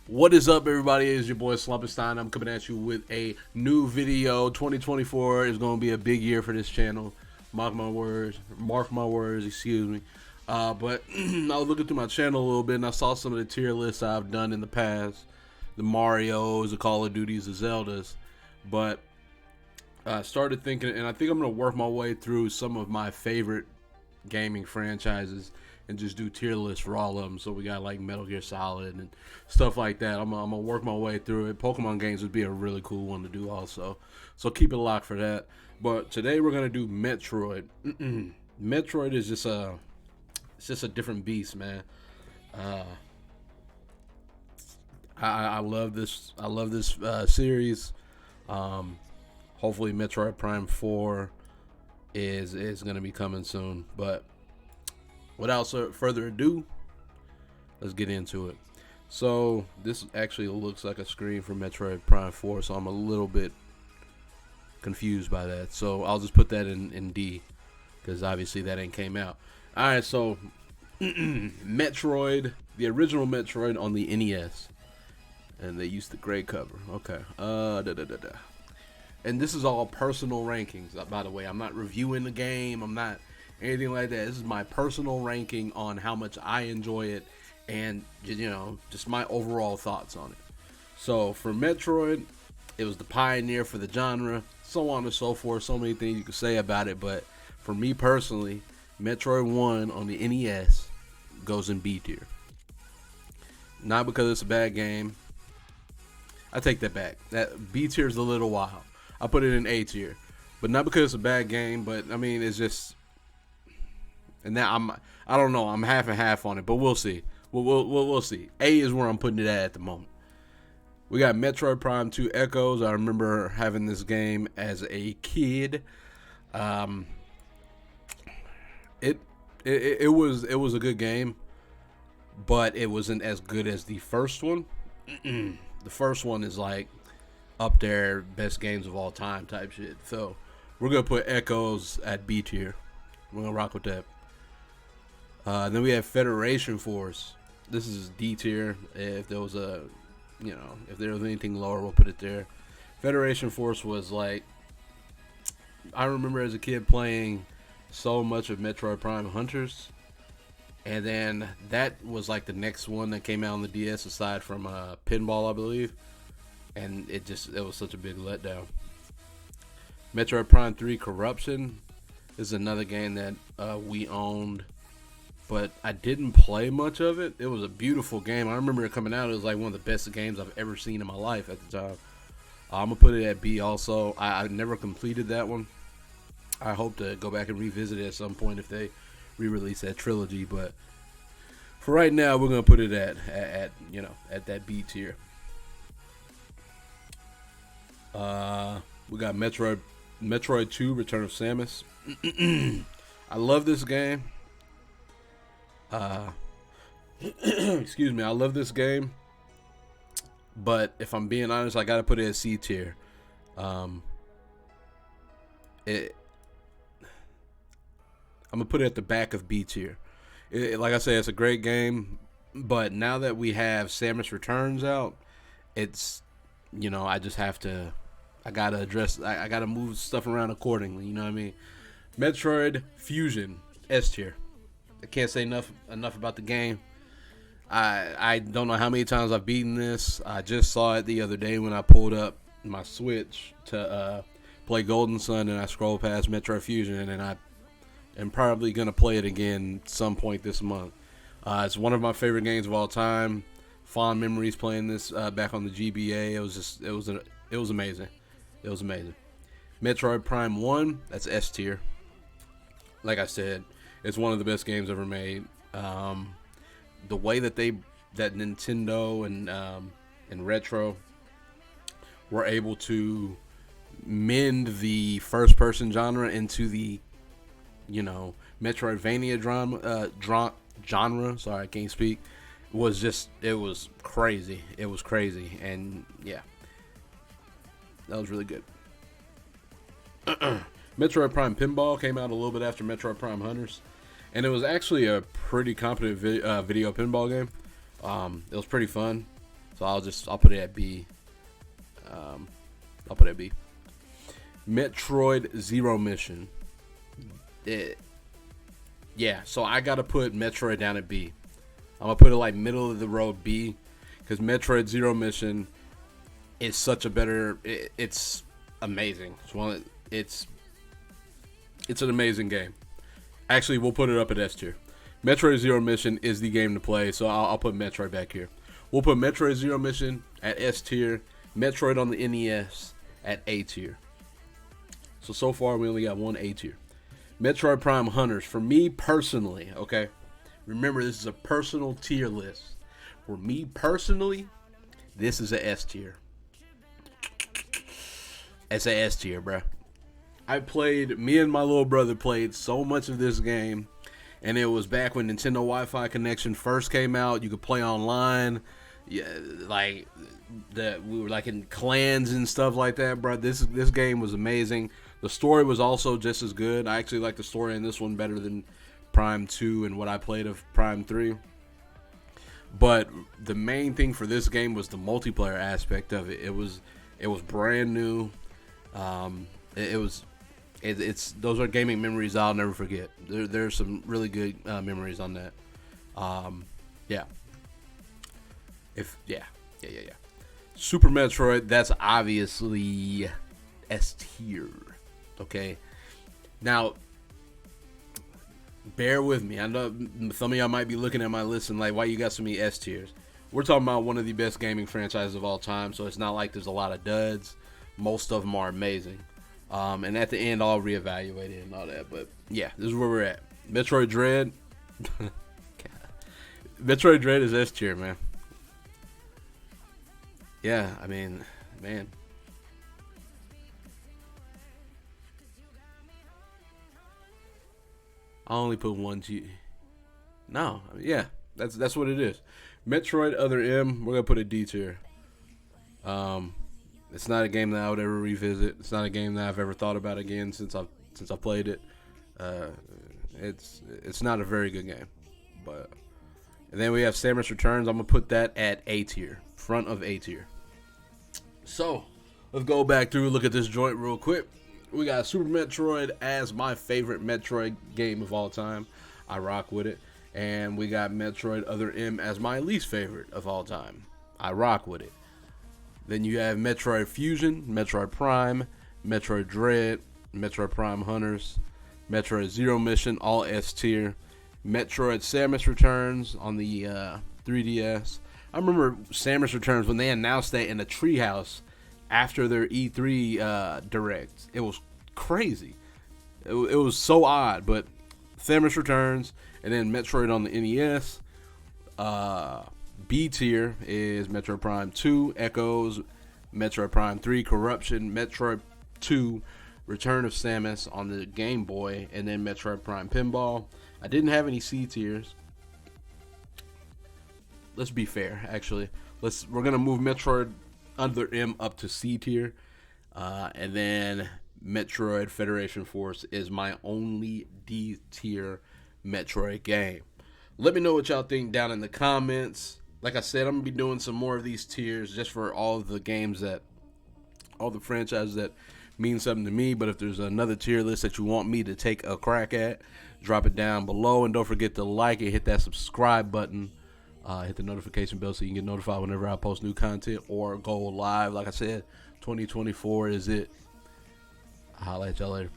What is up, everybody? It is your boy Slump Metroid. I'm coming at you with a new video. 2024 is going to be a big year for this channel. Mark my words. Mark my words. Excuse me. But I was looking through my channel a little bit, and I saw some of the tier lists I've done in the past. The Marios, the Call of Duties, the Zeldas. But I started thinking, and I think I'm going to work my way through some of my favorite gaming franchises and just do tier lists for all of them. So we got like Metal Gear Solid and stuff like that. I'm gonna work my way through it. Pokemon games would be a really cool one to do also. So keep it locked for that. But today we're gonna do Metroid. Metroid is just a different beast, man. Uh, I love this. I love this series. Hopefully, Metroid Prime 4 is gonna be coming soon. But without further ado, let's get into it. So this actually looks like a screen from Metroid Prime 4, so I'm a little bit confused by that. So I'll just put that in D, because obviously that ain't came out. Alright, so Metroid, the original Metroid on the NES. And they used the gray cover. Okay. And this is all personal rankings, by the way. I'm not reviewing the game. I'm not anything like that. This is my personal ranking on how much I enjoy it and, you know, just my overall thoughts on it. So for Metroid, it was the pioneer for the genre, so on and so forth. So many things you could say about it, but for me personally, Metroid 1 on the NES goes in B tier. Not because it's a bad game. I take that back. That B tier is a little wild. I put it in A tier, but not because it's a bad game. But I mean, it's just, and now I don't know. I'm half and half on it, but we'll see. We'll see. A is where I'm putting it at the moment. We got Metroid Prime 2 Echoes. I remember having this game as a kid. It was a good game, but it wasn't as good as the first one. The first one is like up there, best games of all time type shit. So we're gonna put Echoes at B tier. We're gonna rock with that. Then we have Federation Force. This is D tier. If there was if there was anything lower, we'll put it there. Federation Force was like, I remember as a kid playing so much of Metroid Prime Hunters, and then that was like the next one that came out on the DS aside from Pinball, I believe, and it was such a big letdown. Metroid Prime 3 Corruption is another game that we owned, but I didn't play much of it. It was a beautiful game. I remember it coming out. It was like one of the best games I've ever seen in my life at the time. I'm going to put it at B also. I never completed that one. I hope to go back and revisit it at some point if they re-release that trilogy. But for right now, we're going to put it at that B tier. We got Metroid 2 Return of Samus. I love this game. Excuse me, I love this game, but if I'm being honest, I gotta put it at C tier. I'm gonna put it at the back of B tier. Like I said, it's a great game, but now that we have Samus Returns out, it's, I just have to, I gotta move stuff around accordingly. You know what I mean? Metroid Fusion S tier. I can't say enough about the game. I don't know how many times I've beaten this. I just saw it the other day when I pulled up my Switch to play Golden Sun, and I scrolled past Metroid Fusion, and I am probably going to play it again some point this month. It's one of my favorite games of all time. Fond memories playing this back on the GBA. It was amazing. It was amazing. Metroid Prime 1, that's S tier. Like I said, it's one of the best games ever made. The way that Nintendo and Retro were able to mend the first-person genre into the, Metroidvania genre. Sorry, I can't speak. It was crazy. It was crazy, and yeah, that was really good. Metroid Prime Pinball came out a little bit after Metroid Prime Hunters, and it was actually a pretty competent video pinball game. It was pretty fun. So I'll put it at B. I'll put it at B. Metroid Zero Mission. Yeah, so I gotta put Metroid down at B. I'm gonna put it like middle of the road B, because Metroid Zero Mission is such a better. It's amazing. It's an amazing game. Actually, we'll put it up at S tier. Metroid Zero Mission is the game to play, so I'll put Metroid back here. We'll put Metroid Zero Mission at S tier. Metroid on the NES at A tier. So far we only got one A tier. Metroid Prime Hunters, for me personally, okay? Remember, this is a personal tier list. For me personally, this is a S tier. It's a S tier, bruh. Me and my little brother played so much of this game, and it was back when Nintendo Wi-Fi connection first came out. You could play online. Yeah, like we were like in clans and stuff like that, bro. This game was amazing. The story was also just as good. I actually like the story in this one better than Prime 2 and what I played of Prime 3. But the main thing for this game was the multiplayer aspect of it. It was brand new. Those are gaming memories I'll never forget. There's some really good memories on that. Yeah. Super Metroid, that's obviously S tier. Okay. Now, bear with me. I know some of y'all might be looking at my list and like, why you got so many S tiers? We're talking about one of the best gaming franchises of all time, so it's not like there's a lot of duds. Most of them are amazing. And at the end, I'll reevaluate it and all that. But yeah, this is where we're at. Metroid Dread. Metroid Dread is S tier, man. Yeah, I mean, man. I only put one G. No, I mean, yeah, that's what it is. Metroid Other M, we're gonna put a D tier. It's not a game that I would ever revisit. It's not a game that I've ever thought about again since I played it. It's not a very good game. But and then we have Samus Returns. I'm gonna put that at A tier, front of A tier. So let's go back through, look at this joint real quick. We got Super Metroid as my favorite Metroid game of all time. I rock with it. And we got Metroid Other M as my least favorite of all time. I rock with it. Then you have Metroid Fusion, Metroid Prime, Metroid Dread, Metroid Prime Hunters, Metroid Zero Mission, all S tier. Metroid Samus Returns on the 3DS. I remember Samus Returns when they announced that in the treehouse after their E3 direct. It was crazy. It was so odd, but Samus Returns, and then Metroid on the NES. B tier is Metroid Prime 2, Echoes, Metroid Prime 3, Corruption, Metroid 2, Return of Samus on the Game Boy, and then Metroid Prime Pinball. I didn't have any C tiers. Let's be fair, actually. We're gonna move Metroid Other M up to C tier, and then Metroid Federation Force is my only D tier Metroid game. Let me know what y'all think down in the comments. Like I said, I'm gonna be doing some more of these tiers just for all the games all the franchises that mean something to me. But if there's another tier list that you want me to take a crack at, drop it down below, and don't forget to like and hit that subscribe button. Hit the notification bell so you can get notified whenever I post new content or go live. Like I said, 2024 is it. I'll holla at y'all later.